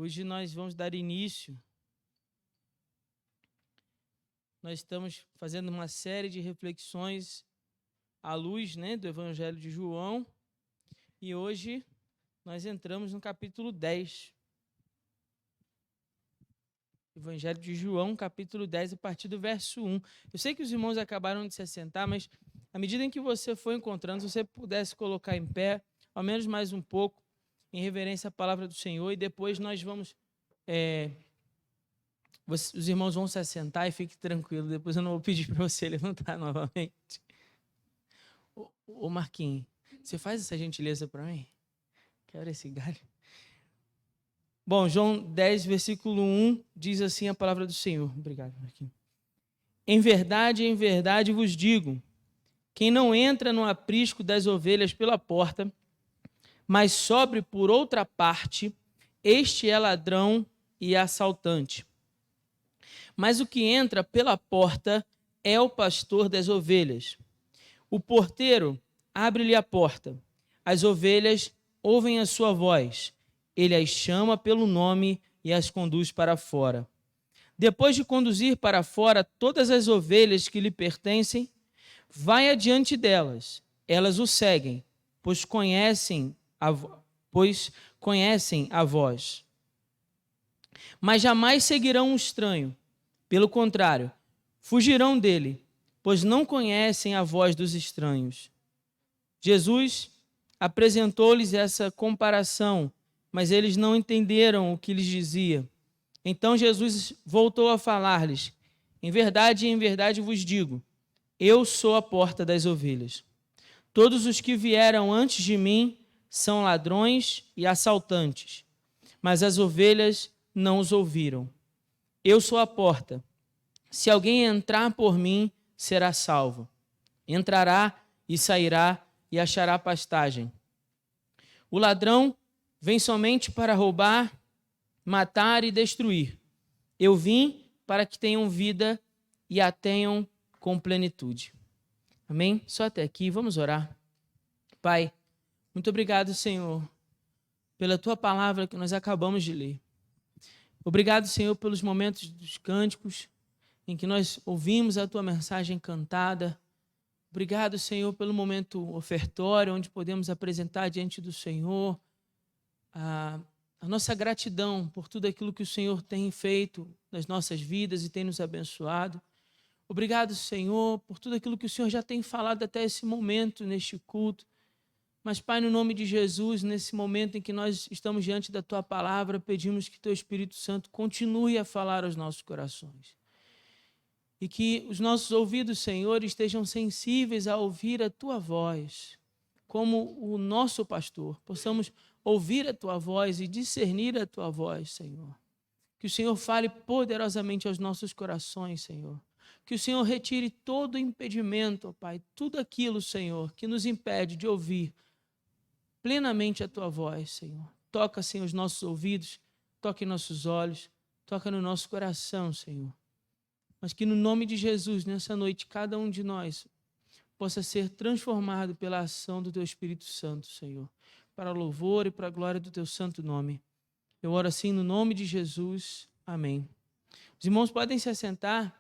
Hoje nós vamos dar início. Nós estamos fazendo uma série de reflexões à luz, do Evangelho de João. E hoje nós entramos no capítulo 10. Evangelho de João, capítulo 10, a partir do verso 1. Eu sei que os irmãos acabaram de se assentar, mas à medida em que você for encontrando, se você pudesse colocar em pé, ao menos mais um pouco, em reverência à palavra do Senhor, e depois nós vamos... os irmãos vão se assentar e fique tranquilo, depois eu não vou pedir para você levantar novamente. Ô Marquinhos, você faz essa gentileza para mim? Quero esse galho. Bom, João 10, versículo 1, diz assim a palavra do Senhor. Obrigado, Marquinhos. Em verdade vos digo, quem não entra no aprisco das ovelhas pela porta, mas sobe por outra parte, este é ladrão e assaltante. Mas o que entra pela porta é o pastor das ovelhas. O porteiro abre-lhe a porta. As ovelhas ouvem a sua voz. Ele as chama pelo nome e as conduz para fora. Depois de conduzir para fora todas as ovelhas que lhe pertencem, vai adiante delas. Elas o seguem, pois conhecem a voz. Mas jamais seguirão um estranho. Pelo contrário, fugirão dele, pois não conhecem a voz dos estranhos. Jesus apresentou-lhes essa comparação, mas eles não entenderam o que lhes dizia. Então Jesus voltou a falar-lhes: em verdade vos digo, eu sou a porta das ovelhas. Todos os que vieram antes de mim são ladrões e assaltantes, mas as ovelhas não os ouviram. Eu sou a porta. Se alguém entrar por mim, será salvo. Entrará e sairá e achará pastagem. O ladrão vem somente para roubar, matar e destruir. Eu vim para que tenham vida e a tenham com plenitude. Amém? Só até aqui, vamos orar. Pai, muito obrigado, Senhor, pela Tua palavra que nós acabamos de ler. Obrigado, Senhor, pelos momentos dos cânticos em que nós ouvimos a Tua mensagem cantada. Obrigado, Senhor, pelo momento ofertório, onde podemos apresentar diante do Senhor a nossa gratidão por tudo aquilo que o Senhor tem feito nas nossas vidas e tem nos abençoado. Obrigado, Senhor, por tudo aquilo que o Senhor já tem falado até esse momento, neste culto. Mas, Pai, no nome de Jesus, nesse momento em que nós estamos diante da Tua palavra, pedimos que Teu Espírito Santo continue a falar aos nossos corações. E que os nossos ouvidos, Senhor, estejam sensíveis a ouvir a Tua voz, como o nosso pastor. Possamos ouvir a Tua voz e discernir a Tua voz, Senhor. Que o Senhor fale poderosamente aos nossos corações, Senhor. Que o Senhor retire todo o impedimento, ó Pai, tudo aquilo, Senhor, que nos impede de ouvir plenamente a Tua voz, Senhor. Toca, Senhor, os nossos ouvidos, toca em nossos olhos, toca no nosso coração, Senhor. Mas que no nome de Jesus, nessa noite, cada um de nós possa ser transformado pela ação do Teu Espírito Santo, Senhor, para o louvor e para a glória do Teu santo nome. Eu oro assim no nome de Jesus. Amém. Os irmãos podem se assentar.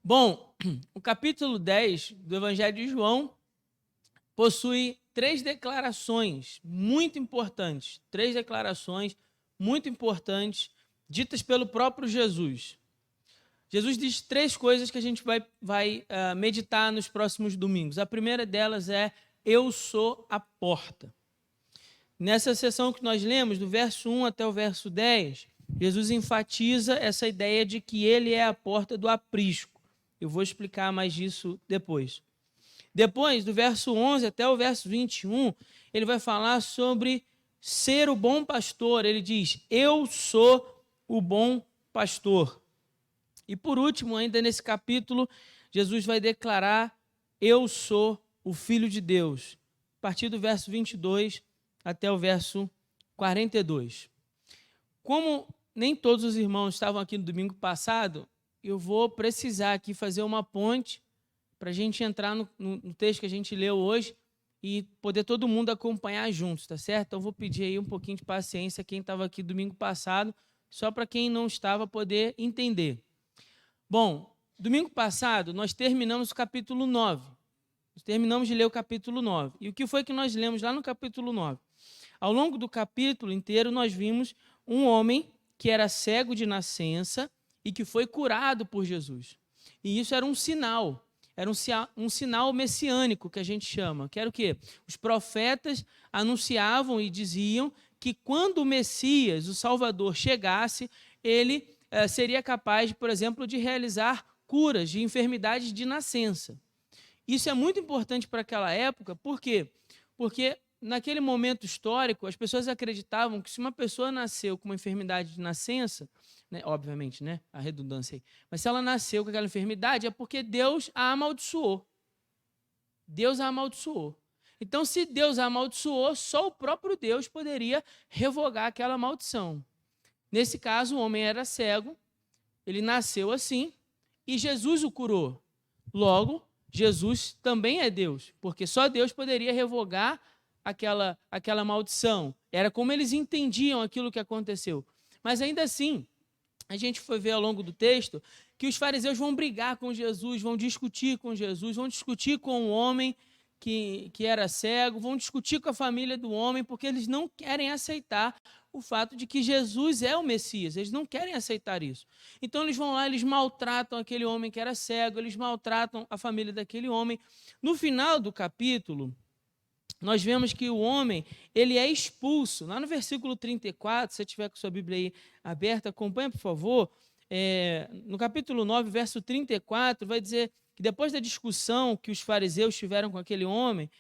Bom, o capítulo 10 do Evangelho de João possui três declarações muito importantes, ditas pelo próprio Jesus. Jesus diz três coisas que a gente vai meditar nos próximos domingos. A primeira delas é: eu sou a porta. Nessa sessão que nós lemos, do verso 1 até o verso 10, Jesus enfatiza essa ideia de que ele é a porta do aprisco. Eu vou explicar mais disso depois. Depois, do verso 11 até o verso 21, ele vai falar sobre ser o bom pastor. Ele diz: eu sou o bom pastor. E por último, ainda nesse capítulo, Jesus vai declarar: eu sou o Filho de Deus. A partir do verso 22 até o verso 42. Como nem todos os irmãos estavam aqui no domingo passado, eu vou precisar aqui fazer uma ponte para a gente entrar no texto que a gente leu hoje e poder todo mundo acompanhar juntos, tá certo? Então, vou pedir aí um pouquinho de paciência quem estava aqui domingo passado, só para quem não estava poder entender. Bom, domingo passado nós terminamos o capítulo 9. Nós terminamos de ler o capítulo 9. E o que foi que nós lemos lá no capítulo 9? Ao longo do capítulo inteiro, nós vimos um homem que era cego de nascença e que foi curado por Jesus. E isso era um sinal. Era um sinal messiânico, que a gente chama. Que era o quê? Os profetas anunciavam e diziam que quando o Messias, o Salvador, chegasse, ele seria capaz, por exemplo, de realizar curas de enfermidades de nascença. Isso é muito importante para aquela época, por quê? Porque naquele momento histórico, as pessoas acreditavam que se uma pessoa nasceu com uma enfermidade de nascença, né, obviamente, né, a redundância aí, mas se ela nasceu com aquela enfermidade é porque Deus a amaldiçoou. Deus a amaldiçoou. Então, se Deus a amaldiçoou, só o próprio Deus poderia revogar aquela maldição. Nesse caso, o homem era cego, ele nasceu assim, e Jesus o curou. Logo, Jesus também é Deus, porque só Deus poderia revogar aquela maldição. Era como eles entendiam aquilo que aconteceu. Mas ainda assim, a gente foi ver ao longo do texto que os fariseus vão brigar com Jesus, vão discutir com Jesus, vão discutir com o homem que era cego, vão discutir com a família do homem, porque eles não querem aceitar o fato de que Jesus é o Messias, eles não querem aceitar isso. Então eles vão lá, eles maltratam aquele homem que era cego, eles maltratam a família daquele homem. No final do capítulo, nós vemos que o homem, ele é expulso. Lá no versículo 34, se você tiver com sua Bíblia aí aberta, acompanha, por favor. No capítulo 9, verso 34, vai dizer que depois da discussão que os fariseus tiveram com aquele homem,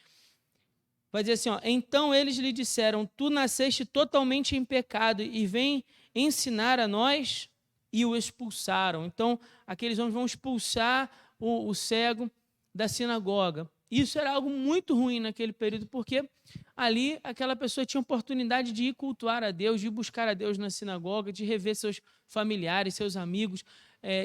vai dizer assim, ó, então eles lhe disseram, tu nasceste totalmente em pecado e vem ensinar a nós, e o expulsaram. Então, aqueles homens vão expulsar o cego da sinagoga. Isso era algo muito ruim naquele período, porque ali aquela pessoa tinha oportunidade de ir cultuar a Deus, de ir buscar a Deus na sinagoga, de rever seus familiares, seus amigos.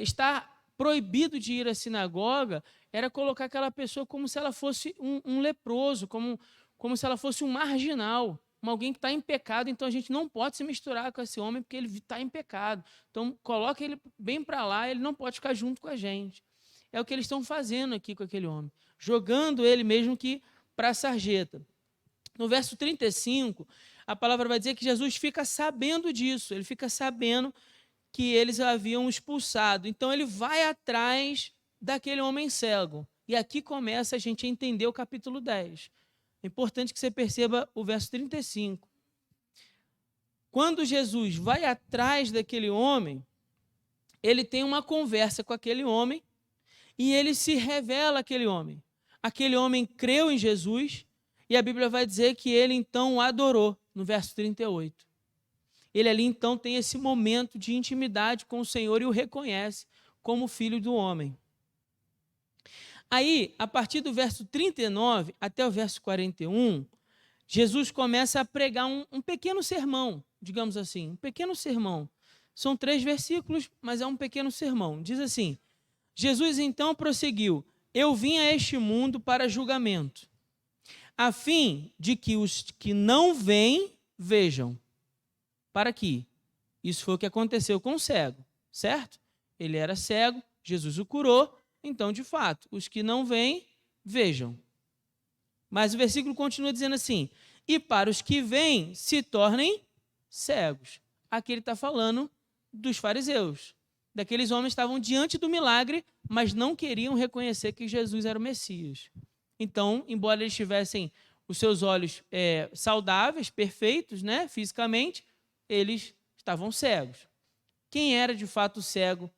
Estar proibido de ir à sinagoga era colocar aquela pessoa como se ela fosse um leproso, como se ela fosse um marginal, alguém que está em pecado. Então a gente não pode se misturar com esse homem porque ele está em pecado. Então coloca ele bem para lá, ele não pode ficar junto com a gente. É o que eles estão fazendo aqui com aquele homem, jogando ele mesmo que para a sarjeta. No verso 35, a palavra vai dizer que Jesus fica sabendo disso, ele fica sabendo que eles haviam expulsado. Então ele vai atrás daquele homem cego. E aqui começa a gente a entender o capítulo 10. É importante que você perceba o verso 35. Quando Jesus vai atrás daquele homem, ele tem uma conversa com aquele homem e ele se revela àquele homem. Aquele homem creu em Jesus e a Bíblia vai dizer que ele então o adorou, no verso 38. Ele ali então tem esse momento de intimidade com o Senhor e o reconhece como filho do homem. Aí, a partir do verso 39 até o verso 41, Jesus começa a pregar um pequeno sermão, digamos assim, um pequeno sermão. São 3 versículos, mas é um pequeno sermão. Diz assim, Jesus então prosseguiu, eu vim a este mundo para julgamento, a fim de que os que não veem, vejam. Para que? Isso foi o que aconteceu com o cego, certo? Ele era cego, Jesus o curou, então, de fato, os que não veem, vejam. Mas o versículo continua dizendo assim, e para os que veem, se tornem cegos. Aqui ele está falando dos fariseus, daqueles homens que estavam diante do milagre, mas não queriam reconhecer que Jesus era o Messias. Então, embora eles tivessem os seus olhos saudáveis, perfeitos, né, fisicamente, eles estavam cegos. Quem era de fato o cego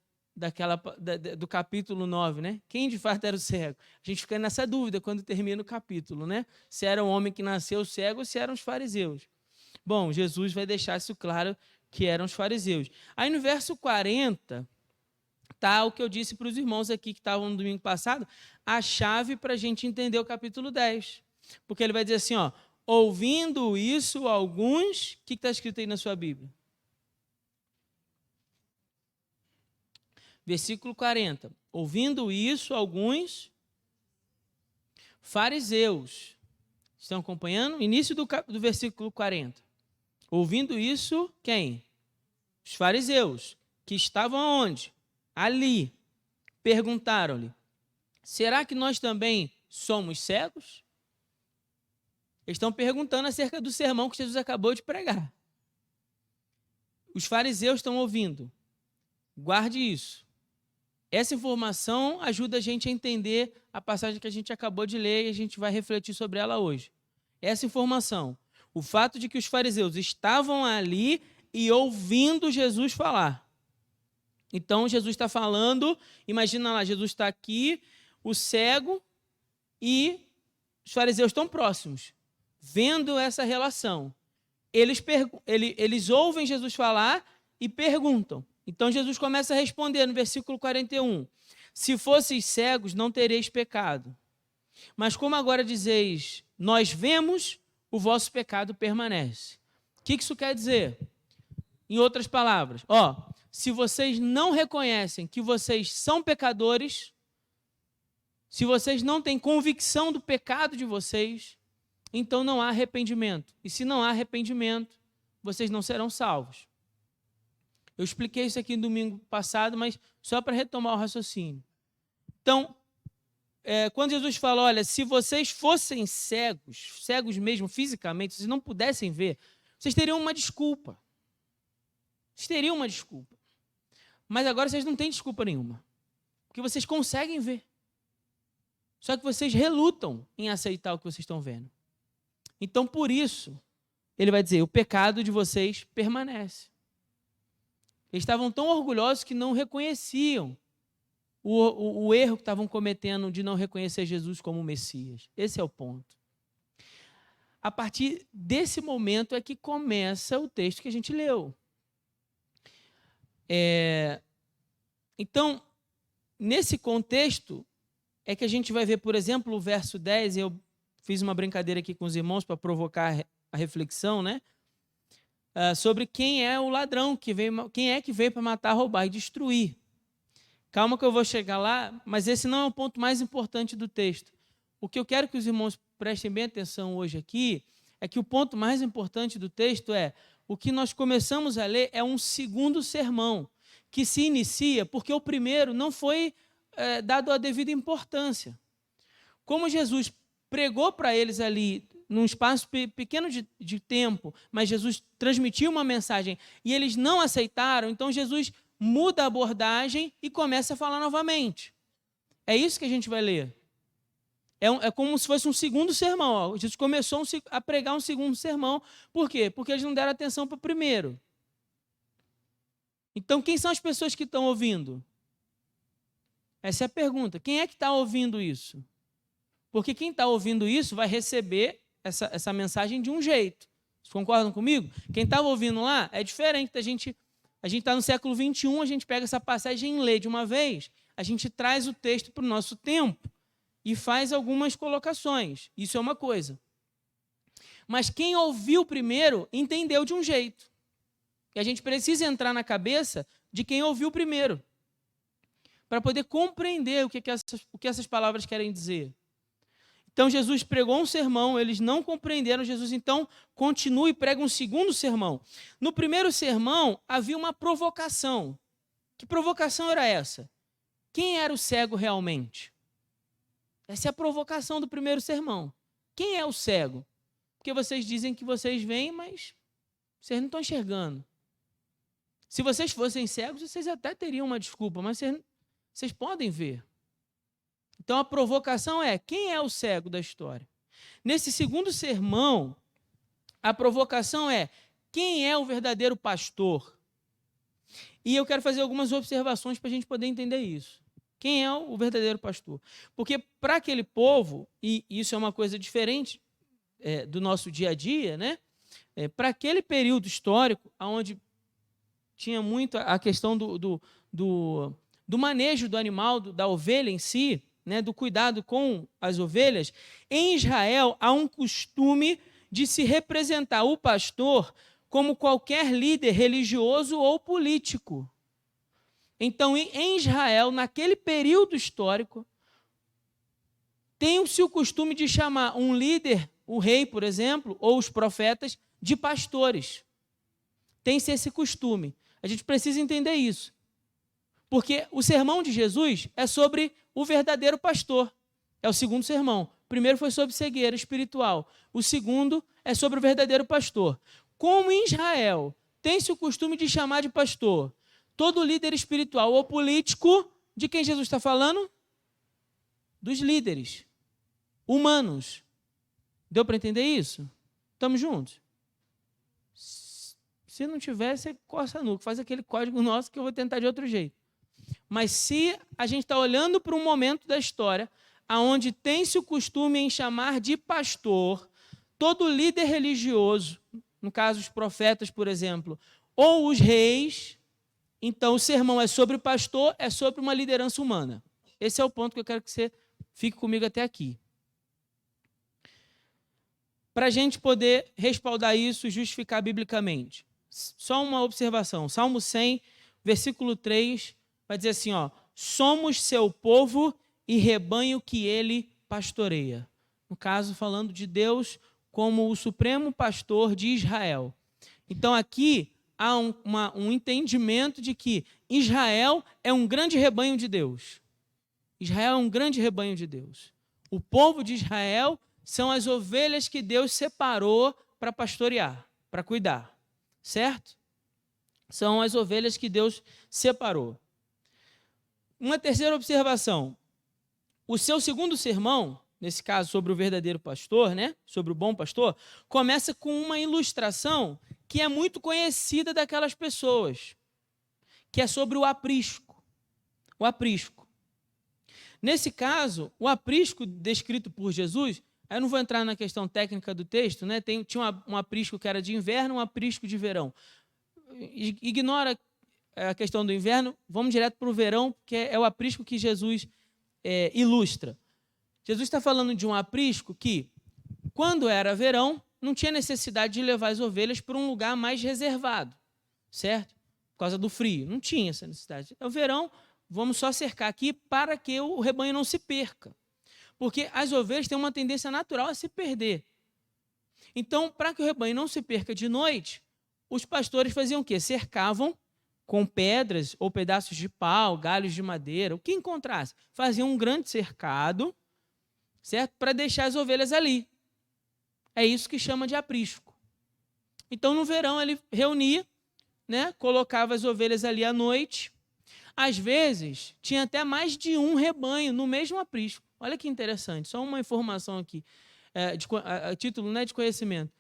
do capítulo 9, né? Quem de fato era o cego? A gente fica nessa dúvida quando termina o capítulo, né? Se era um homem que nasceu cego ou se eram os fariseus. Bom, Jesus vai deixar isso claro que eram os fariseus. Aí no verso 40, tá o que eu disse para os irmãos aqui que estavam no domingo passado, a chave para a gente entender o capítulo 10. Porque ele vai dizer assim, ó, ouvindo isso, alguns... O que está escrito aí na sua Bíblia? Versículo 40. Ouvindo isso, alguns fariseus Estão acompanhando? Início do versículo 40. Ouvindo isso, quem? Os fariseus, que estavam onde? Ali. Perguntaram-lhe: será que nós também somos cegos? Eles estão perguntando acerca do sermão que Jesus acabou de pregar. Os fariseus estão ouvindo. Guarde isso. Essa informação ajuda a gente a entender a passagem que a gente acabou de ler e a gente vai refletir sobre ela hoje. Essa informação, o fato de que os fariseus estavam ali e ouvindo Jesus falar. Então, Jesus está falando, imagina lá, Jesus está aqui, o cego e os fariseus estão próximos, vendo essa relação. Eles ouvem Jesus falar e perguntam. Então, Jesus começa a responder no versículo 41. Se fosseis cegos, não tereis pecado. Mas como agora dizeis, nós vemos, o vosso pecado permanece. O que isso quer dizer? Em outras palavras, se vocês não reconhecem que vocês são pecadores, se vocês não têm convicção do pecado de vocês, então não há arrependimento. E se não há arrependimento, vocês não serão salvos. Eu expliquei isso aqui no domingo passado, mas só para retomar o raciocínio. Então, quando Jesus fala, olha, se vocês fossem cegos mesmo fisicamente, se vocês não pudessem ver, vocês teriam uma desculpa. Vocês teriam uma desculpa. Mas agora vocês não têm desculpa nenhuma. Porque vocês conseguem ver. Só que vocês relutam em aceitar o que vocês estão vendo. Então, por isso, ele vai dizer, o pecado de vocês permanece. Eles estavam tão orgulhosos que não reconheciam o erro que estavam cometendo de não reconhecer Jesus como Messias. Esse é o ponto. A partir desse momento é que começa o texto que a gente leu. Então, nesse contexto, é que a gente vai ver, por exemplo, o verso 10, eu fiz uma brincadeira aqui com os irmãos para provocar a reflexão, né? Sobre quem é o ladrão, quem é que veio para matar, roubar e destruir. Calma que eu vou chegar lá, mas esse não é o ponto mais importante do texto. O que eu quero que os irmãos prestem bem atenção hoje aqui é que o ponto mais importante do texto é o que nós começamos a ler é um segundo sermão, que se inicia porque o primeiro não foi dado a devida importância. Como Jesus pregou para eles ali, num espaço pequeno de tempo, mas Jesus transmitiu uma mensagem e eles não aceitaram, então Jesus muda a abordagem e começa a falar novamente. É isso que a gente vai ler. É como se fosse um segundo sermão. Jesus começou a pregar um segundo sermão. Por quê? Porque eles não deram atenção para o primeiro. Então, quem são as pessoas que estão ouvindo? Essa é a pergunta. Quem é que está ouvindo isso? Porque quem está ouvindo isso vai receber essa mensagem de um jeito. Vocês concordam comigo? Quem estava ouvindo lá é diferente da gente. A gente está no século 21, a gente pega essa passagem e lê de uma vez, a gente traz o texto para o nosso tempo e faz algumas colocações. Isso é uma coisa. Mas quem ouviu primeiro entendeu de um jeito. E a gente precisa entrar na cabeça de quem ouviu primeiro, para poder compreender o que essas palavras querem dizer. Então, Jesus pregou um sermão, eles não compreenderam. Jesus, então, continua e prega um segundo sermão. No primeiro sermão, havia uma provocação. Que provocação era essa? Quem era o cego realmente? Essa é a provocação do primeiro sermão. Quem é o cego? Porque vocês dizem que vocês veem, mas vocês não estão enxergando. Se vocês fossem cegos, vocês até teriam uma desculpa, mas vocês podem ver. Então, a provocação é, quem é o cego da história? Nesse segundo sermão, a provocação é, quem é o verdadeiro pastor? E eu quero fazer algumas observações para a gente poder entender isso. Quem é o verdadeiro pastor? Porque para aquele povo, e isso é uma coisa diferente do nosso dia a dia, né? Para aquele período histórico, onde tinha muito a questão do manejo do animal, da ovelha em si, né, do cuidado com as ovelhas, em Israel há um costume de se representar o pastor como qualquer líder religioso ou político. Então, em Israel, naquele período histórico, tem-se o costume de chamar um líder o rei, por exemplo, ou os profetas, de pastores. Tem-se esse costume. A gente precisa entender isso. Porque o sermão de Jesus é sobre o verdadeiro pastor. É o segundo sermão. O primeiro foi sobre cegueira espiritual. O segundo é sobre o verdadeiro pastor. Como em Israel tem-se o costume de chamar de pastor todo líder espiritual ou político, de quem Jesus está falando? Dos líderes humanos. Deu para entender isso? Estamos juntos? Se não tiver, você coça a nuca, faz aquele código nosso que eu vou tentar de outro jeito. Mas se a gente está olhando para um momento da história onde tem-se o costume em chamar de pastor todo líder religioso, no caso os profetas, por exemplo, ou os reis, então o sermão é sobre o pastor, é sobre uma liderança humana. Esse é o ponto que eu quero que você fique comigo até aqui. Para a gente poder respaldar isso e justificar biblicamente. Só uma observação. Salmo 100, versículo 3, vai dizer assim, ó, somos seu povo e rebanho que ele pastoreia. No caso, falando de Deus como o supremo pastor de Israel. Então, aqui há um entendimento de que Israel é um grande rebanho de Deus. Israel é um grande rebanho de Deus. O povo de Israel são as ovelhas que Deus separou para pastorear, para cuidar. Certo? São as ovelhas que Deus separou. Uma terceira observação. O seu segundo sermão, nesse caso sobre o verdadeiro pastor, né? Sobre o bom pastor, começa com uma ilustração que é muito conhecida daquelas pessoas, que é sobre o aprisco. O aprisco. Nesse caso, o aprisco descrito por Jesus, eu não vou entrar na questão técnica do texto, né? Tinha um aprisco que era de inverno, um aprisco de verão. Ignora a questão do inverno, vamos direto para o verão, que é o aprisco que Jesus ilustra. Jesus está falando de um aprisco que, quando era verão, não tinha necessidade de levar as ovelhas para um lugar mais reservado, certo? Por causa do frio, não tinha essa necessidade. É o verão, vamos só cercar aqui para que o rebanho não se perca. Porque as ovelhas têm uma tendência natural a se perder. Então, para que o rebanho não se perca de noite, os pastores faziam o quê? Cercavam com pedras ou pedaços de pau, galhos de madeira, o que encontrasse. Faziam um grande cercado, certo? Para deixar as ovelhas ali. É isso que chama de aprisco. Então, no verão, ele reunia, né? Colocava as ovelhas ali à noite. Às vezes, tinha até mais de um rebanho no mesmo aprisco. Olha que interessante, só uma informação aqui, a título, né, de conhecimento.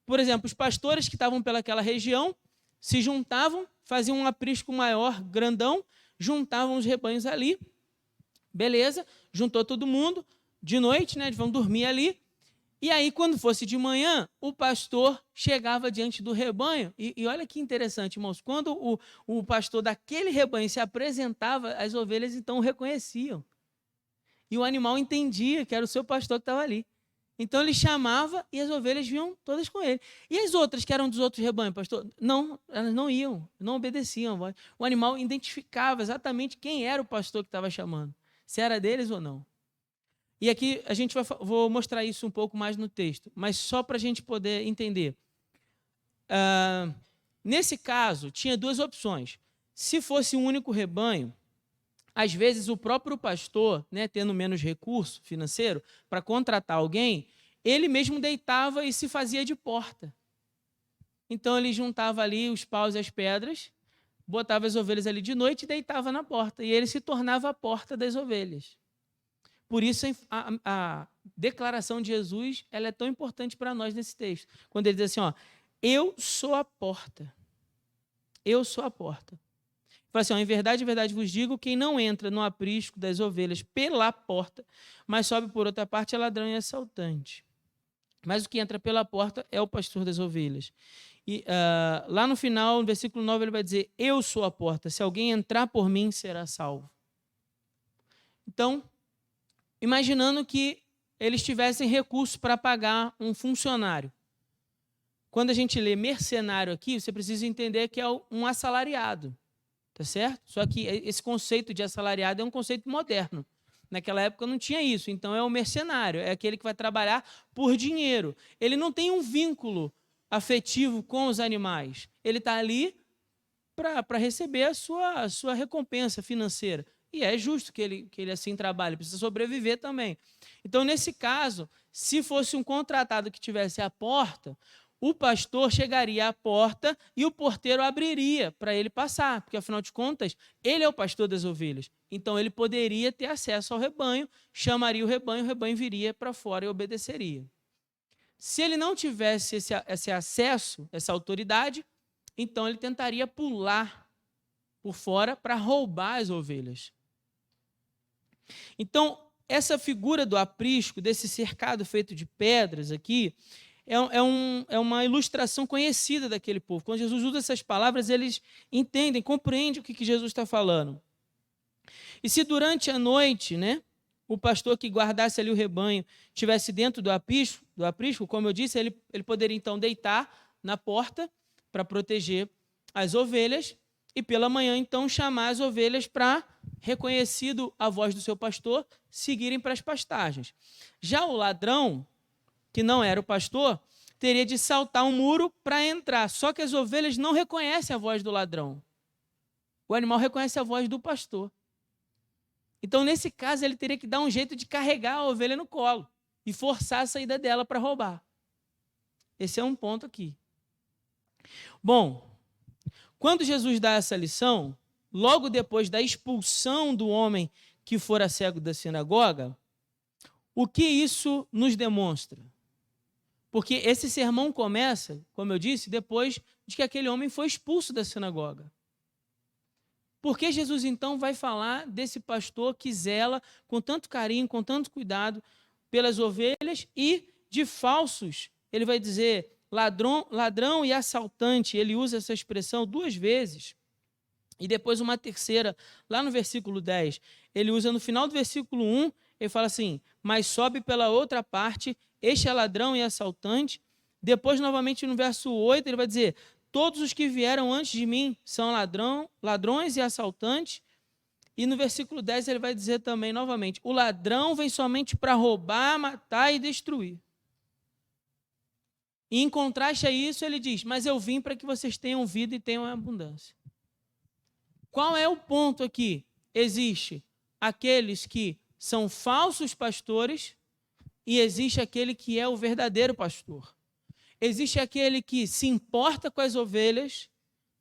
Por exemplo, os pastores que estavam pelaquela região se juntavam, faziam um aprisco maior, grandão, juntavam os rebanhos ali, beleza, juntou todo mundo, de noite, né, vão dormir ali, e aí quando fosse de manhã, o pastor chegava diante do rebanho, e olha que interessante, irmãos, quando o pastor daquele rebanho se apresentava, as ovelhas então o reconheciam. E o animal entendia que era o seu pastor que estava ali. Então ele chamava e as ovelhas vinham todas com ele. E as outras que eram dos outros rebanhos, pastor? Não, elas não iam, não obedeciam. O animal identificava exatamente quem era o pastor que estava chamando, se era deles ou não. E aqui a gente vou mostrar isso um pouco mais no texto, mas só para a gente poder entender. Nesse caso, tinha duas opções. Se fosse um único rebanho, às vezes o próprio pastor, né, tendo menos recurso financeiro para contratar alguém, ele mesmo deitava e se fazia de porta. Então ele juntava ali os paus e as pedras, botava as ovelhas ali de noite e deitava na porta. E ele se tornava a porta das ovelhas. Por isso a declaração de Jesus ela é tão importante para nós nesse texto. Quando ele diz assim, ó, eu sou a porta. Eu sou a porta. Fala assim, ó, em verdade vos digo, quem não entra no aprisco das ovelhas pela porta, mas sobe por outra parte é ladrão e assaltante. Mas o que entra pela porta é o pastor das ovelhas. E lá no final, no versículo 9, ele vai dizer, eu sou a porta, se alguém entrar por mim, será salvo. Então, imaginando que eles tivessem recurso para pagar um funcionário. Quando a gente lê mercenário aqui, você precisa entender que é um assalariado. Tá certo? Só que esse conceito de assalariado é um conceito moderno, Naquela época não tinha isso, então é o mercenário, é aquele que vai trabalhar por dinheiro. Ele não tem um vínculo afetivo com os animais, ele está ali para receber a sua recompensa financeira. E é justo que ele assim trabalhe, precisa sobreviver também. Então, nesse caso, se fosse um contratado que tivesse à porta, o pastor chegaria à porta e o porteiro abriria para ele passar, porque, afinal de contas, ele é o pastor das ovelhas. Então, ele poderia ter acesso ao rebanho, chamaria o rebanho viria para fora e obedeceria. Se ele não tivesse esse acesso, essa autoridade, então ele tentaria pular por fora para roubar as ovelhas. Então, essa figura do aprisco, desse cercado feito de pedras aqui, é uma ilustração conhecida daquele povo. Quando Jesus usa essas palavras, eles entendem, compreendem o que Jesus está falando. E se durante a noite, né, o pastor que guardasse ali o rebanho estivesse dentro do aprisco, como eu disse, ele poderia então deitar na porta para proteger as ovelhas e pela manhã então chamar as ovelhas para, reconhecido a voz do seu pastor, seguirem para as pastagens. Já o ladrão, que não era o pastor, teria de saltar um muro para entrar. Só que as ovelhas não reconhecem a voz do ladrão. O animal reconhece a voz do pastor. Então, nesse caso, ele teria que dar um jeito de carregar a ovelha no colo e forçar a saída dela para roubar. Esse é um ponto aqui. Bom, quando Jesus dá essa lição, logo depois da expulsão do homem que fora cego da sinagoga, o que isso nos demonstra? Porque esse sermão começa, como eu disse, depois de que aquele homem foi expulso da sinagoga. Por que Jesus, então, vai falar desse pastor que zela com tanto carinho, com tanto cuidado pelas ovelhas e de falsos? Ele vai dizer ladrão e assaltante. Ele usa essa expressão 2 vezes. E depois uma terceira, lá no versículo 10. Ele usa no final do versículo 1, ele fala assim, mas sobe pela outra parte, este é ladrão e assaltante. Depois, novamente, no verso 8, ele vai dizer, todos os que vieram antes de mim são ladrões e assaltantes. E no versículo 10 ele vai dizer também novamente, o ladrão vem somente para roubar, matar e destruir. E em contraste a isso ele diz, mas eu vim para que vocês tenham vida e tenham abundância. Qual é o ponto aqui? Existe aqueles que são falsos pastores e existe aquele que é o verdadeiro pastor. Existe aquele que se importa com as ovelhas,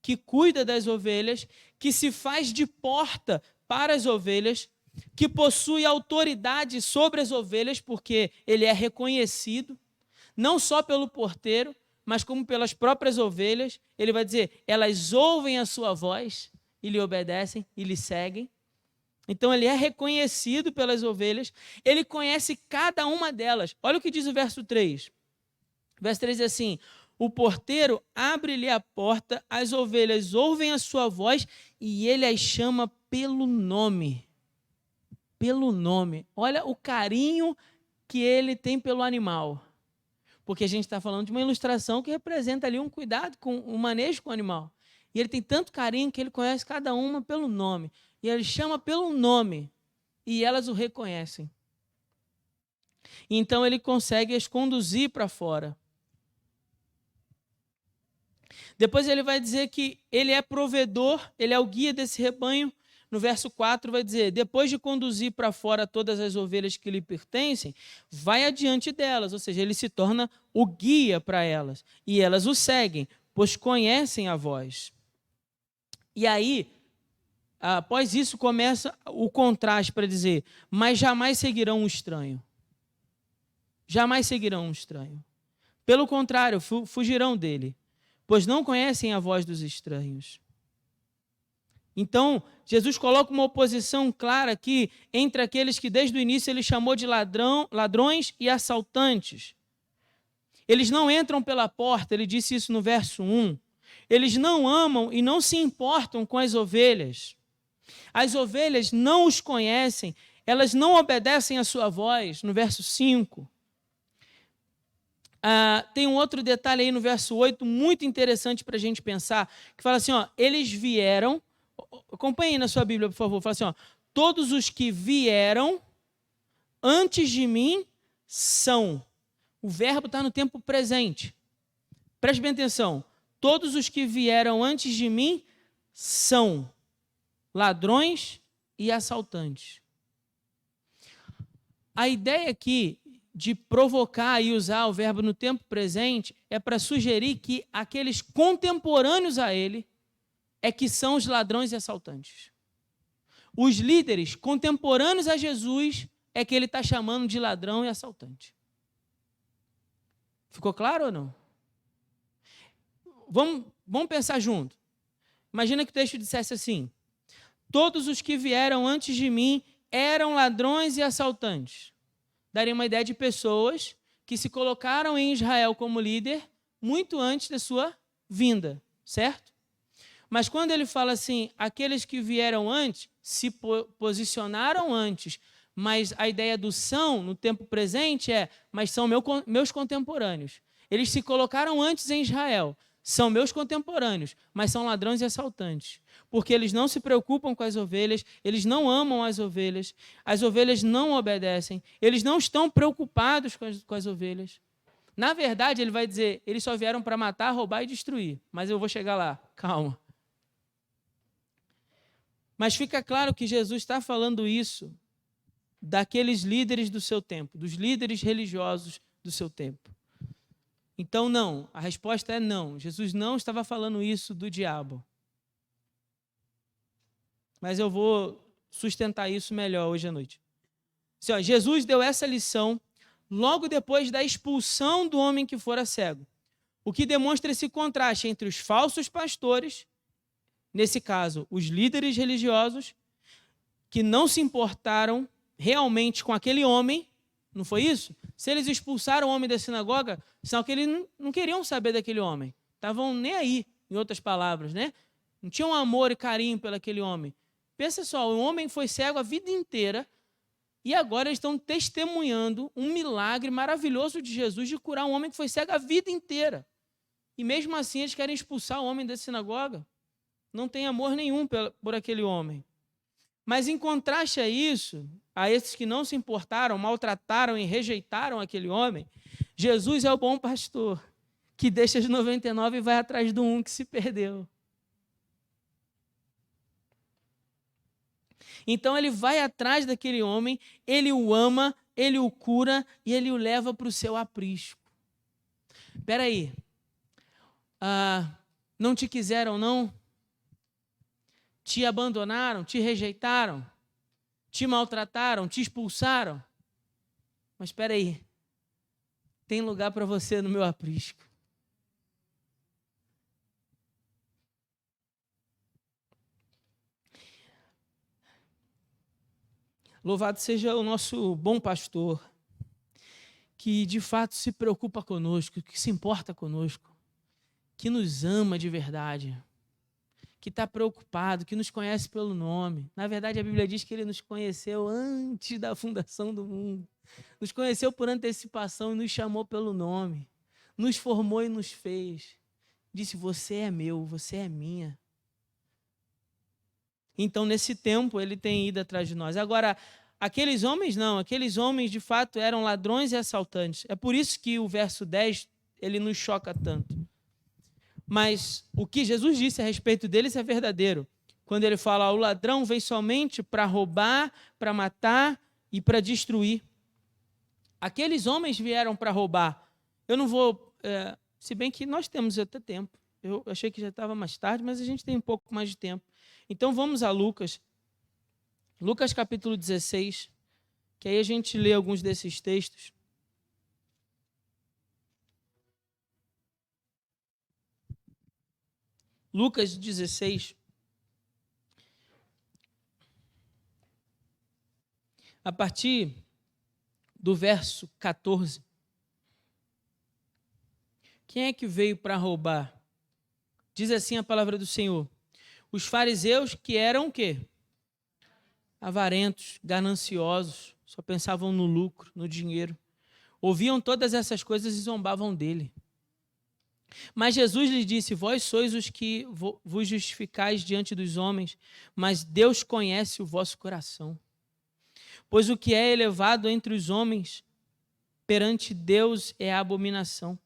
que cuida das ovelhas, que se faz de porta para as ovelhas, que possui autoridade sobre as ovelhas, porque ele é reconhecido, não só pelo porteiro, mas como pelas próprias ovelhas. Ele vai dizer, elas ouvem a sua voz e lhe obedecem e lhe seguem. Então ele é reconhecido pelas ovelhas, ele conhece cada uma delas. Olha o que diz o verso 3. Verso 3 diz assim, o porteiro abre-lhe a porta, as ovelhas ouvem a sua voz e ele as chama pelo nome. Pelo nome. Olha o carinho que ele tem pelo animal. Porque a gente está falando de uma ilustração que representa ali um cuidado com o manejo com o animal. E ele tem tanto carinho que ele conhece cada uma pelo nome. E ele chama pelo nome. E elas o reconhecem. Então ele consegue as conduzir para fora. Depois ele vai dizer que ele é provedor, ele é o guia desse rebanho. No verso 4 vai dizer, depois de conduzir para fora todas as ovelhas que lhe pertencem, vai adiante delas, ou seja, ele se torna o guia para elas. E elas o seguem, pois conhecem a voz. E aí, após isso, começa o contraste para dizer, mas jamais seguirão um estranho. Jamais seguirão um estranho. Pelo contrário, fugirão dele, pois não conhecem a voz dos estranhos. Então, Jesus coloca uma oposição clara aqui entre aqueles que desde o início ele chamou de ladrões e assaltantes. Eles não entram pela porta, ele disse isso no verso 1. Eles não amam e não se importam com as ovelhas. As ovelhas não os conhecem, elas não obedecem à sua voz, no verso 5. Tem um outro detalhe aí no verso 8, muito interessante para a gente pensar, que fala assim, eles vieram, acompanhe na sua Bíblia, por favor, fala assim, todos os que vieram antes de mim são. O verbo está no tempo presente. Preste bem atenção. Todos os que vieram antes de mim são ladrões e assaltantes. A ideia aqui de provocar e usar o verbo no tempo presente é para sugerir que aqueles contemporâneos a ele é que são os ladrões e assaltantes. Os líderes contemporâneos a Jesus é que ele está chamando de ladrão e assaltante. Ficou claro ou não? Vamos pensar junto. Imagina que o texto dissesse assim: todos os que vieram antes de mim eram ladrões e assaltantes. Daria uma ideia de pessoas que se colocaram em Israel como líder muito antes da sua vinda, certo? Mas quando ele fala assim, aqueles que vieram antes, se posicionaram antes, mas a ideia do são, no tempo presente, mas são meus contemporâneos. Eles se colocaram antes em Israel, são meus contemporâneos, mas são ladrões e assaltantes. Porque eles não se preocupam com as ovelhas, eles não amam as ovelhas não obedecem, eles não estão preocupados com as ovelhas. Na verdade, ele vai dizer, eles só vieram para matar, roubar e destruir. Mas eu vou chegar lá, calma. Mas fica claro que Jesus está falando isso daqueles líderes do seu tempo, dos líderes religiosos do seu tempo. Então, não, a resposta é não. Jesus não estava falando isso do diabo. Mas eu vou sustentar isso melhor hoje à noite. Assim, Jesus deu essa lição logo depois da expulsão do homem que fora cego, o que demonstra esse contraste entre os falsos pastores, nesse caso, os líderes religiosos, que não se importaram realmente com aquele homem, não foi isso? Se eles expulsaram o homem da sinagoga, sinal que eles não queriam saber daquele homem, estavam nem aí, em outras palavras, né? Não tinham amor e carinho pelo aquele homem. Pensa só, o homem foi cego a vida inteira e agora eles estão testemunhando um milagre maravilhoso de Jesus de curar um homem que foi cego a vida inteira. E mesmo assim eles querem expulsar o homem da sinagoga. Não tem amor nenhum por aquele homem. Mas em contraste a isso, a esses que não se importaram, maltrataram e rejeitaram aquele homem, Jesus é o bom pastor, que deixa as 99 e vai atrás do um que se perdeu. Então ele vai atrás daquele homem, ele o ama, ele o cura e ele o leva para o seu aprisco. Espera aí, não te quiseram não? Te abandonaram, te rejeitaram, te maltrataram, te expulsaram? Mas espera aí, tem lugar para você no meu aprisco. Louvado seja o nosso bom pastor, que de fato se preocupa conosco, que se importa conosco, que nos ama de verdade, que está preocupado, que nos conhece pelo nome. Na verdade, a Bíblia diz que ele nos conheceu antes da fundação do mundo, nos conheceu por antecipação e nos chamou pelo nome, nos formou e nos fez. Disse, você é meu, você é minha. Então, nesse tempo, ele tem ido atrás de nós. Agora, aqueles homens não, aqueles homens de fato eram ladrões e assaltantes. É por isso que o verso 10, ele nos choca tanto. Mas o que Jesus disse a respeito deles é verdadeiro. Quando ele fala, o ladrão vem somente para roubar, para matar e para destruir. Aqueles homens vieram para roubar. Eu não vou, se bem que nós temos até tempo. Eu achei que já estava mais tarde, mas a gente tem um pouco mais de tempo. Então vamos a Lucas. Lucas capítulo 16, que aí a gente lê alguns desses textos. Lucas 16, a partir do verso 14. Quem é que veio para roubar? Diz assim a palavra do Senhor. Os fariseus que eram o quê? Avarentos, gananciosos, só pensavam no lucro, no dinheiro. Ouviam todas essas coisas e zombavam dele. Mas Jesus lhes disse, vós sois os que vos justificais diante dos homens, mas Deus conhece o vosso coração. Pois o que é elevado entre os homens, perante Deus é abominação.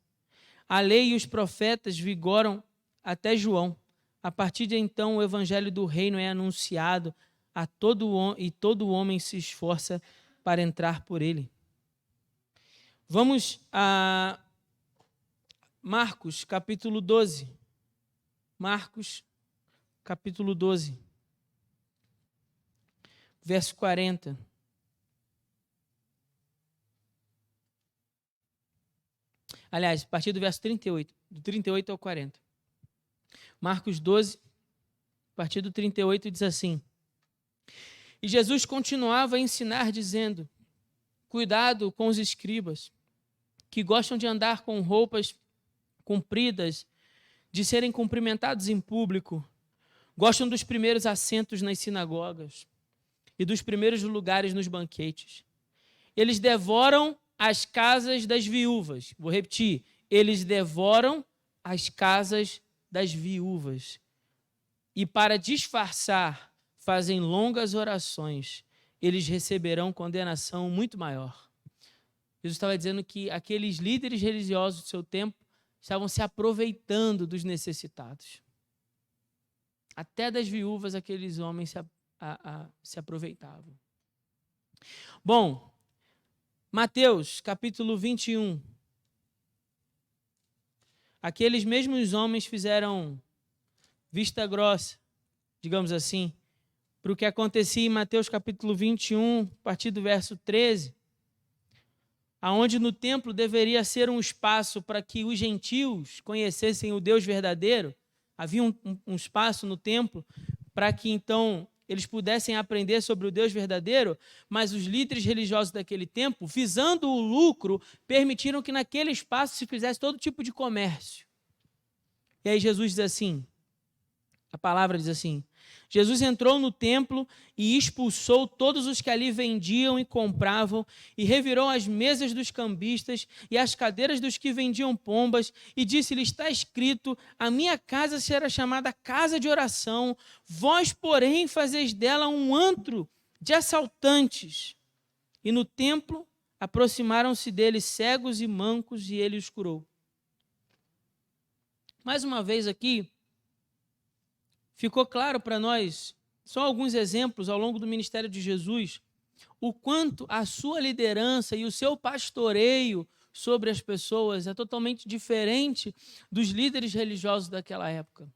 A lei e os profetas vigoram até João. A partir de então, o evangelho do reino é anunciado a todo homem se esforça para entrar por ele. Vamos a Marcos, capítulo 12. Marcos, capítulo 12, verso 40. Aliás, a partir do verso 38, do 38 ao 40. Marcos 12, a partir do 38, diz assim: E Jesus continuava a ensinar, dizendo: Cuidado com os escribas, que gostam de andar com roupas compridas, de serem cumprimentados em público, gostam dos primeiros assentos nas sinagogas e dos primeiros lugares nos banquetes. Eles devoram as casas das viúvas. Vou repetir. Eles devoram as casas das viúvas. E para disfarçar, fazem longas orações. Eles receberão condenação muito maior. Jesus estava dizendo que aqueles líderes religiosos do seu tempo estavam se aproveitando dos necessitados. Até das viúvas aqueles homens se aproveitavam. Bom, Mateus, capítulo 21. Aqueles mesmos homens fizeram vista grossa, digamos assim, para o que acontecia em Mateus, capítulo 21, a partir do verso 13, aonde no templo deveria ser um espaço para que os gentios conhecessem o Deus verdadeiro. Havia um espaço no templo para que, então, eles pudessem aprender sobre o Deus verdadeiro, mas os líderes religiosos daquele tempo, visando o lucro, permitiram que naquele espaço se fizesse todo tipo de comércio. E aí Jesus diz assim, a palavra diz assim: Jesus entrou no templo e expulsou todos os que ali vendiam e compravam, e revirou as mesas dos cambistas e as cadeiras dos que vendiam pombas, e disse-lhe: está escrito, a minha casa será chamada casa de oração, vós, porém, fazeis dela um antro de assaltantes. E no templo aproximaram-se dele cegos e mancos, e ele os curou. Mais uma vez aqui, ficou claro para nós, só alguns exemplos ao longo do ministério de Jesus, o quanto a sua liderança e o seu pastoreio sobre as pessoas é totalmente diferente dos líderes religiosos daquela época.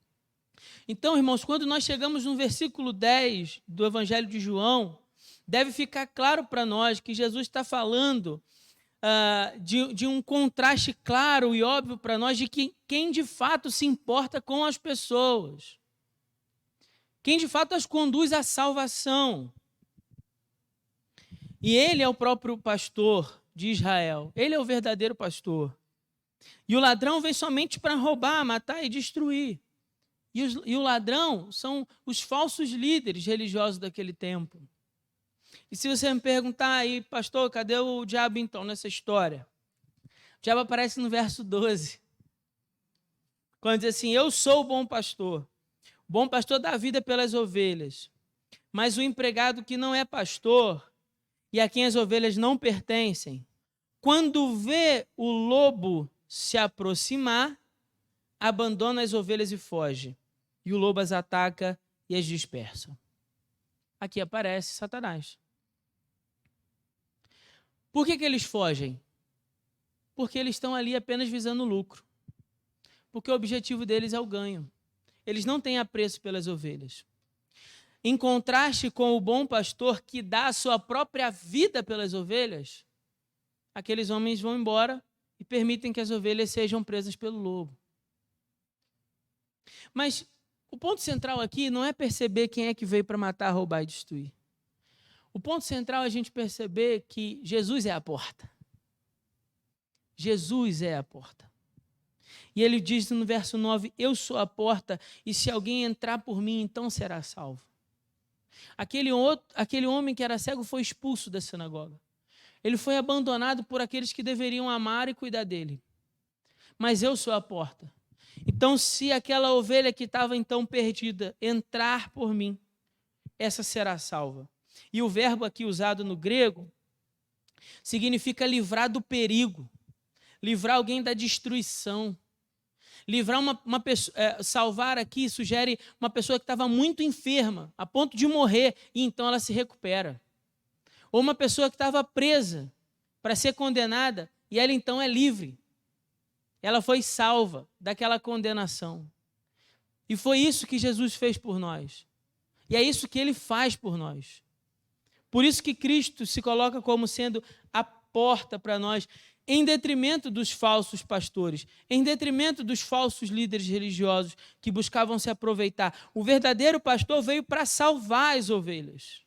Então, irmãos, quando nós chegamos no versículo 10 do Evangelho de João, deve ficar claro para nós que Jesus está falando de um contraste claro e óbvio para nós de que quem de fato se importa com as pessoas, quem de fato as conduz à salvação. E ele é o próprio pastor de Israel. Ele é o verdadeiro pastor. E o ladrão vem somente para roubar, matar e destruir. E o ladrão são os falsos líderes religiosos daquele tempo. E se você me perguntar aí, pastor, cadê o diabo então nessa história? O diabo aparece no verso 12. Quando diz assim: eu sou o bom pastor. O bom pastor dá a vida pelas ovelhas. Mas o empregado que não é pastor e a quem as ovelhas não pertencem, quando vê o lobo se aproximar, abandona as ovelhas e foge. E o lobo as ataca e as dispersa. Aqui aparece Satanás. Por que eles fogem? Porque eles estão ali apenas visando o lucro. Porque o objetivo deles é o ganho. Eles não têm apreço pelas ovelhas. Em contraste com o bom pastor que dá a sua própria vida pelas ovelhas, aqueles homens vão embora e permitem que as ovelhas sejam presas pelo lobo. Mas o ponto central aqui não é perceber quem é que veio para matar, roubar e destruir. O ponto central é a gente perceber que Jesus é a porta. Jesus é a porta. E ele diz no verso 9, eu sou a porta, e se alguém entrar por mim, então será salvo. Aquele homem que era cego foi expulso da sinagoga. Ele foi abandonado por aqueles que deveriam amar e cuidar dele. Mas eu sou a porta. Então, se aquela ovelha que estava então perdida entrar por mim, essa será salva. E o verbo aqui usado no grego significa livrar do perigo, livrar alguém da destruição. Livrar uma pessoa, salvar aqui sugere uma pessoa que estava muito enferma, a ponto de morrer, e então ela se recupera. Ou uma pessoa que estava presa para ser condenada, e ela então é livre. Ela foi salva daquela condenação. E foi isso que Jesus fez por nós. E é isso que ele faz por nós. Por isso que Cristo se coloca como sendo a porta para nós, em detrimento dos falsos pastores, em detrimento dos falsos líderes religiosos que buscavam se aproveitar. O verdadeiro pastor veio para salvar as ovelhas.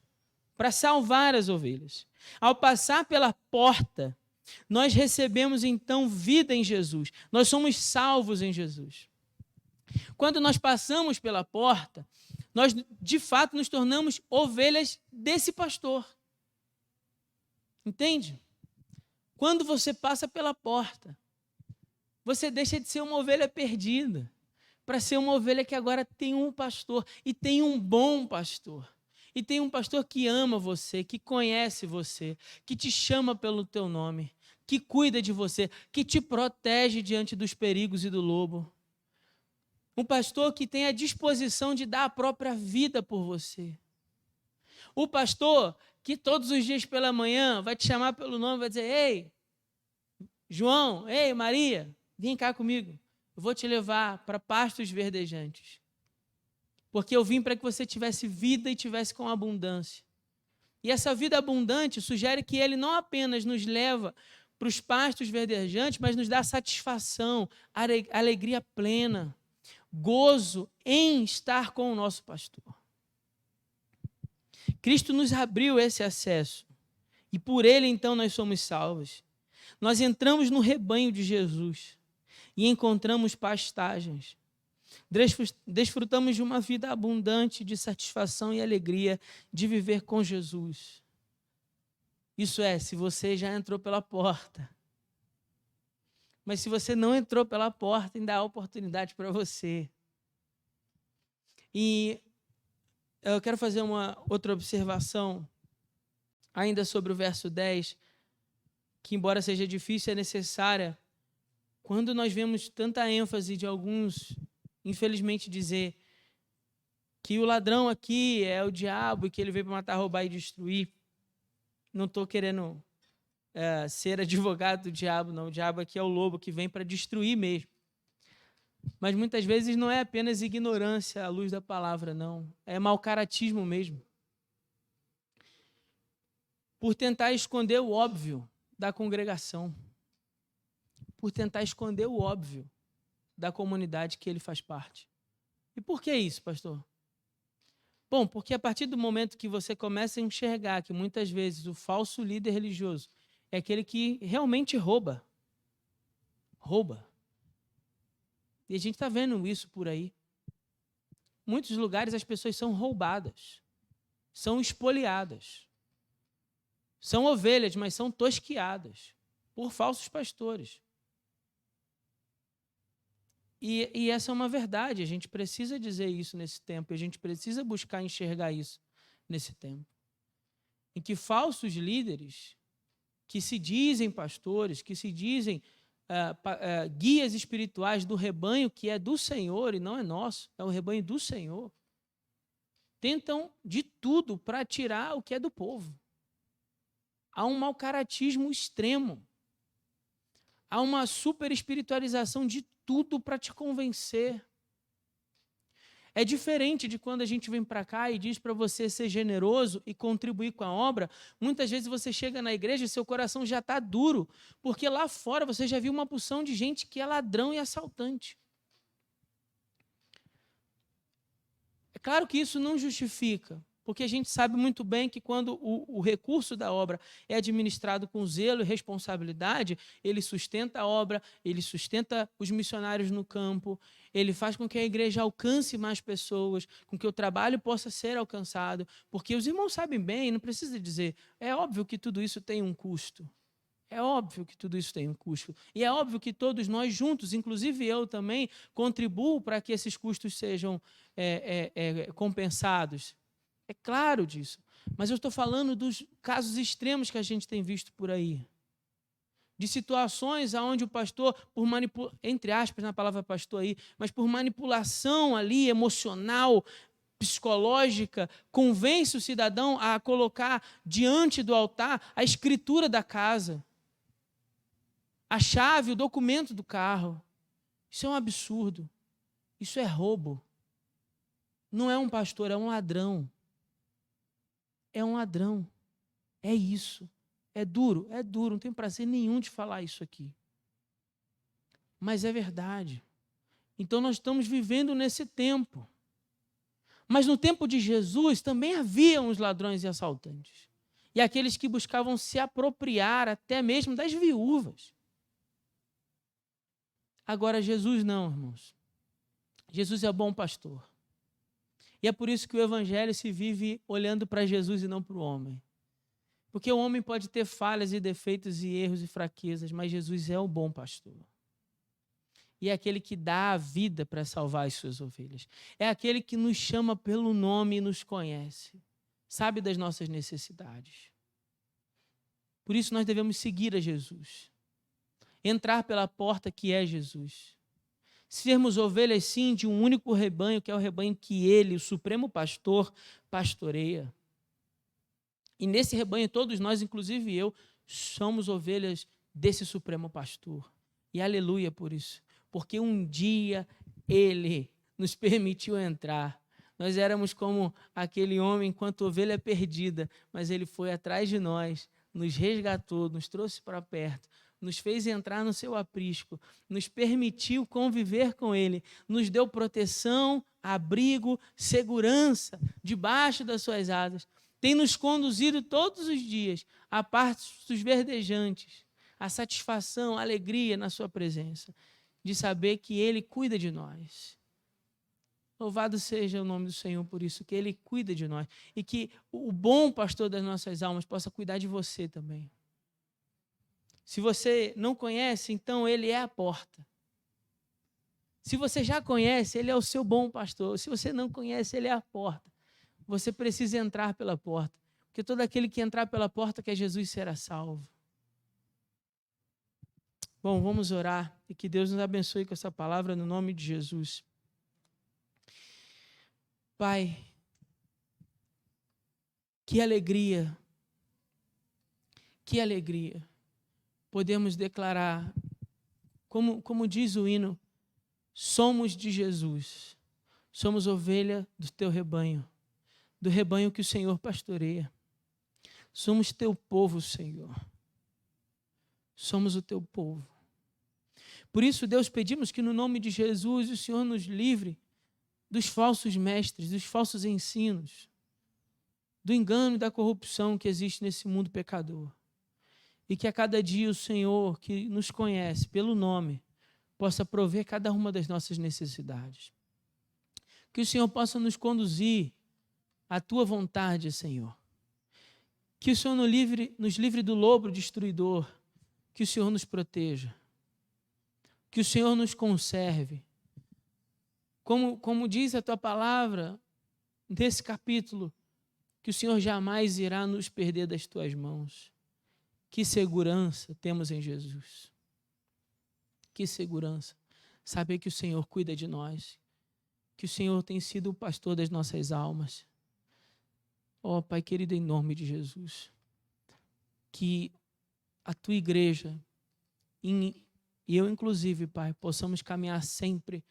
Para salvar as ovelhas. Ao passar pela porta, nós recebemos então vida em Jesus. Nós somos salvos em Jesus. Quando nós passamos pela porta, nós de fato nos tornamos ovelhas desse pastor. Entende? Quando você passa pela porta, você deixa de ser uma ovelha perdida para ser uma ovelha que agora tem um pastor, e tem um bom pastor. E tem um pastor que ama você, que conhece você, que te chama pelo teu nome, que cuida de você, que te protege diante dos perigos e do lobo. Um pastor que tem a disposição de dar a própria vida por você. O pastor que todos os dias pela manhã vai te chamar pelo nome, vai dizer: ei, João, ei, Maria, vem cá comigo. Eu vou te levar para pastos verdejantes. Porque eu vim para que você tivesse vida e tivesse com abundância. E essa vida abundante sugere que ele não apenas nos leva para os pastos verdejantes, mas nos dá satisfação, alegria plena, gozo em estar com o nosso pastor. Cristo nos abriu esse acesso e por ele então nós somos salvos. Nós entramos no rebanho de Jesus e encontramos pastagens. Desfrutamos de uma vida abundante de satisfação e alegria de viver com Jesus. Isso é, se você já entrou pela porta. Mas se você não entrou pela porta, ainda há oportunidade para você. E eu quero fazer uma outra observação, ainda sobre o verso 10, que embora seja difícil, é necessária. Quando nós vemos tanta ênfase de alguns, infelizmente, dizer que o ladrão aqui é o diabo e que ele veio para matar, roubar e destruir. Não estou querendo ser advogado do diabo, não. O diabo aqui é o lobo que vem para destruir mesmo. Mas muitas vezes não é apenas ignorância à luz da palavra, não. É mau caratismo mesmo. Por tentar esconder o óbvio da congregação. Por tentar esconder o óbvio da comunidade que ele faz parte. E por que isso, pastor? Bom, porque a partir do momento que você começa a enxergar que muitas vezes o falso líder religioso é aquele que realmente rouba. Rouba. E a gente está vendo isso por aí. Em muitos lugares as pessoas são roubadas, são espoliadas. São ovelhas, mas são tosquiadas por falsos pastores. E essa é uma verdade, a gente precisa dizer isso nesse tempo, a gente precisa buscar enxergar isso nesse tempo. Em que falsos líderes, que se dizem pastores, que se dizem guias espirituais do rebanho que é do Senhor e não é nosso, é o rebanho do Senhor, tentam de tudo para tirar o que é do povo. Há um mau caratismo extremo. Há uma super espiritualização de tudo para te convencer. É diferente de quando a gente vem para cá e diz para você ser generoso e contribuir com a obra. Muitas vezes você chega na igreja e seu coração já está duro, porque lá fora você já viu uma porção de gente que é ladrão e assaltante. É claro que isso não justifica, porque a gente sabe muito bem que quando o recurso da obra é administrado com zelo e responsabilidade, ele sustenta a obra, ele sustenta os missionários no campo, ele faz com que a igreja alcance mais pessoas, com que o trabalho possa ser alcançado, porque os irmãos sabem bem, não precisa dizer, é óbvio que tudo isso tem um custo. É óbvio que tudo isso tem um custo. E é óbvio que todos nós juntos, inclusive eu também, contribuo para que esses custos sejam compensados. É claro disso. Mas eu estou falando dos casos extremos que a gente tem visto por aí. De situações onde o pastor, entre aspas na palavra pastor aí, mas por manipulação ali emocional, psicológica, convence o cidadão a colocar diante do altar a escritura da casa, a chave, o documento do carro. Isso é um absurdo. Isso é roubo. Não é um pastor, é um ladrão. É um ladrão. É isso. É duro, não tenho prazer nenhum de falar isso aqui. Mas é verdade. Então nós estamos vivendo nesse tempo. Mas no tempo de Jesus também havia os ladrões e assaltantes. E aqueles que buscavam se apropriar até mesmo das viúvas. Agora Jesus não, irmãos. Jesus é bom pastor. E é por isso que o evangelho se vive olhando para Jesus e não para o homem. Porque o homem pode ter falhas e defeitos e erros e fraquezas, mas Jesus é o bom pastor. E é aquele que dá a vida para salvar as suas ovelhas. É aquele que nos chama pelo nome e nos conhece. Sabe das nossas necessidades. Por isso nós devemos seguir a Jesus. Entrar pela porta que é Jesus. Sermos ovelhas, sim, de um único rebanho, que é o rebanho que Ele, o Supremo Pastor, pastoreia. E nesse rebanho, todos nós, inclusive eu, somos ovelhas desse Supremo Pastor. E aleluia por isso. Porque um dia Ele nos permitiu entrar. Nós éramos como aquele homem enquanto ovelha perdida, mas Ele foi atrás de nós, nos resgatou, nos trouxe para perto, nos fez entrar no seu aprisco, nos permitiu conviver com Ele, nos deu proteção, abrigo, segurança debaixo das suas asas. Tem nos conduzido todos os dias a pastos verdejantes, a satisfação, a alegria na sua presença, de saber que Ele cuida de nós. Louvado seja o nome do Senhor por isso, que Ele cuida de nós. E que o bom pastor das nossas almas possa cuidar de você também. Se você não conhece, então Ele é a porta. Se você já conhece, Ele é o seu bom pastor. Se você não conhece, Ele é a porta. Você precisa entrar pela porta. Porque todo aquele que entrar pela porta que é Jesus será salvo. Bom, vamos orar e que Deus nos abençoe com essa palavra no nome de Jesus. Pai, que alegria podemos declarar, como diz o hino, somos de Jesus, somos ovelha do teu rebanho, do rebanho que o Senhor pastoreia. Somos teu povo, Senhor. Somos o teu povo. Por isso, Deus, pedimos que no nome de Jesus o Senhor nos livre dos falsos mestres, dos falsos ensinos, do engano e da corrupção que existe nesse mundo pecador. E que a cada dia o Senhor, que nos conhece pelo nome, possa prover cada uma das nossas necessidades. Que o Senhor possa nos conduzir à tua vontade, Senhor. Que o Senhor nos livre do lobo destruidor. Que o Senhor nos proteja. Que o Senhor nos conserve. Como diz a tua palavra nesse capítulo, que o Senhor jamais irá nos perder das tuas mãos. Que segurança temos em Jesus. Que segurança. Saber que o Senhor cuida de nós. Que o Senhor tem sido o pastor das nossas almas. Ó, Pai querido, em nome de Jesus. Que a tua igreja, e eu inclusive, Pai, possamos caminhar sempre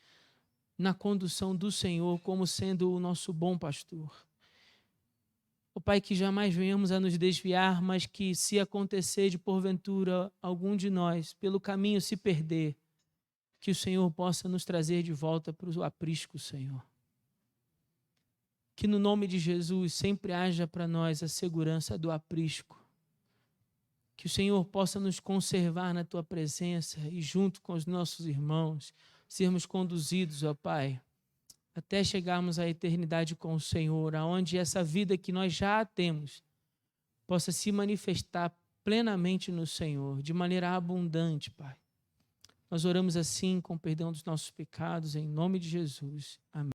na condução do Senhor como sendo o nosso bom pastor. Ó Pai, que jamais venhamos a nos desviar, mas que se acontecer de porventura algum de nós pelo caminho se perder, que o Senhor possa nos trazer de volta para o aprisco, Senhor. Que no nome de Jesus sempre haja para nós a segurança do aprisco. Que o Senhor possa nos conservar na tua presença e junto com os nossos irmãos, sermos conduzidos, ó Pai, até chegarmos à eternidade com o Senhor, aonde essa vida que nós já temos possa se manifestar plenamente no Senhor, de maneira abundante, Pai. Nós oramos assim, com perdão dos nossos pecados, em nome de Jesus. Amém.